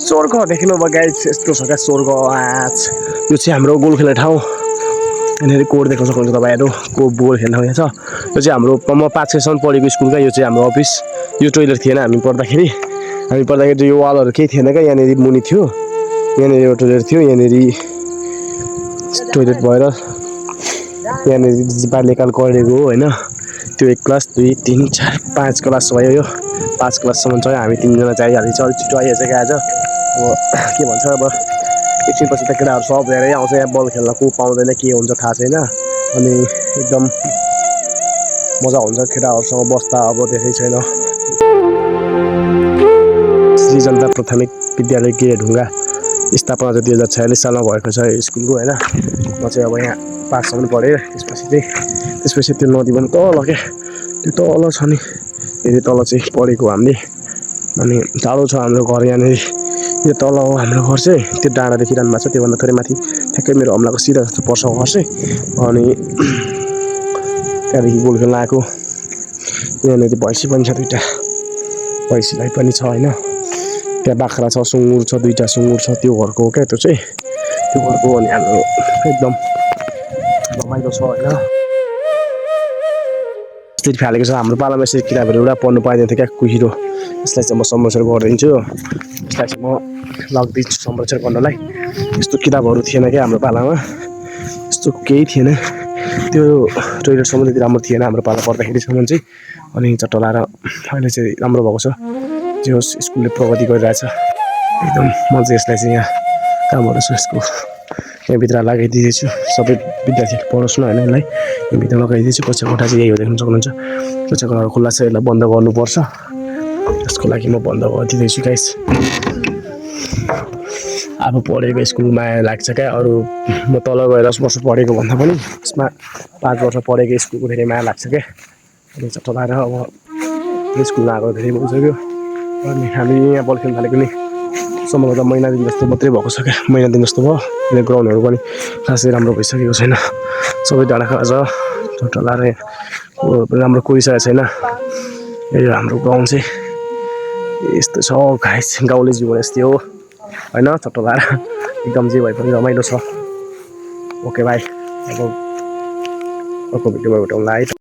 स्वर्ग देख्नुभयो गाइस यस्तो छ क्या स्वर्ग आच यो चाहिँ हाम्रो गोल खेल्ने ठाउँ यहाँनिर कोड देख्न सक्नुहुन्छ तपाईँहरू को गोल खेल्ने ठाउँ यहाँ छ यो चाहिँ हाम्रो म 5-6सम्म पढेको स्कुल क्या यो चाहिँ हाम्रो अफिस यो टोइलेट थिएन हामी पढ्दाखेरि यो वालहरू केही थिएन क्या यहाँनिर मुनि थियो यहाँनिर एउटा टोइलेट थियो यहाँनिर टोइलेट भएर यहाँनिर बाल्यकाल गरेको हो होइन त्यो 1 क्लास 2 3 4 5 क्लास भयो यो 5 क्लाससम्म छ हामी 3जना चाहिँ आइहाल्छ अलिक छिटो आइहाल्छ क्या आज अब के भन्छ अब एकछिनपछि त केटाहरू सब धेरै आउँछ यहाँ बल खेल्न को पाउँदैन के हुन्छ थाहा छैन अनि एकदम मजा हुन्छ केटाहरूसँग बस्दा अब धेरै छैन श्री जनता प्राथमिक विद्यालय गेढुङ्गा स्थापना चाहिँ 2046 सालमा भएको छ स्कुलको होइन म चाहिँ अब यहाँ 5सम्म पढेँ त्यसपछि त्यो नदी पनि तल क्या त्यो तल छ नि यति तल चाहिँ पढेको हामीले अनि टाढो छ हाम्रो घर यहाँनिर यो तल हो हाम्रो घर चाहिँ त्यो डाँडा देखिरहनु भएको छ त्योभन्दा थोरै माथि ठ्याक्कै मेरो हमलाको सिधा जस्तो पर्छ घर चाहिँ अनि त्यहाँदेखि गोल खेल्न आएको यहाँनिर भैँसी पनि छ 2टा भैँसीलाई पनि छ होइन त्यहाँ बाख्रा छ सुँगुर छ 2टा सुँगुर छ त्यो घरको हो क्या त्यो चाहिँ त्यो घरको अनि हाम्रो एकदम रमाइलो छ होइन यसरी फालेको छ हाम्रो पालामा यसरी किताबहरू एउटा पढ्नु पाइँदैन थियो क्या कुहिरो यसलाई चाहिँ म संरक्षण गरिदिन्छु यसलाई चाहिँ म लगिदिन्छु संरक्षण गर्नलाई यस्तो किताबहरू थिएन क्या हाम्रो पालामा यस्तो केही थिएन त्यो टोइलेटसम्म त्यति राम्रो थिएन हाम्रो पाला पढ्दाखेरिसम्म चाहिँ अनि चट्ट लाएर अहिले चाहिँ राम्रो भएको छ जे होस् स्कुलले प्रगति गरिरहेछ एकदम म चाहिँ यसलाई चाहिँ यहाँ कामहरू छ यसको यहाँभित्र लगाइदिँदैछु सबै विद्यार्थीले पढोस् न होइन यसलाई यहाँभित्र लगाइदिँदैछु कक्षा कोठा चाहिँ यही हो देख्न सक्नुहुन्छ कक्षा कोठा खुल्ला छ यसलाई बन्द गर्नुपर्छ यसको लागि म बन्द गरिदिँदैछु गाइस अब पढेको स्कुल माया लाग्छ क्या अरू म तल गएर 10 वर्ष पढेको भन्दा पनि यसमा 5 वर्ष पढेको स्कुलको धेरै माया लाग्छ क्या अनि चट्ट लाएर अब स्कुलमा आएको धेरै भइसक्यो अनि हामी यहाँ बल खेल्न थालेको नि सम्भवतः महिना दिन जस्तो मात्रै भएको छ क्या महिना दिन जस्तो भयो अनि ग्राउन्डहरू पनि खासै राम्रो भइसकेको छैन सबै डाँडा खाँदा छ चट्ट लाएर राम्रो कोरिसकेको छैन यो हाम्रो गाउँ चाहिँ यस्तो छ गाइस गाउँले जीवन यस्तै हो होइन चट्ट लाएर एकदम जे भए पनि रमाइलो छ ओके भाइ अब अर्को भिडियोमा भेटौँला है।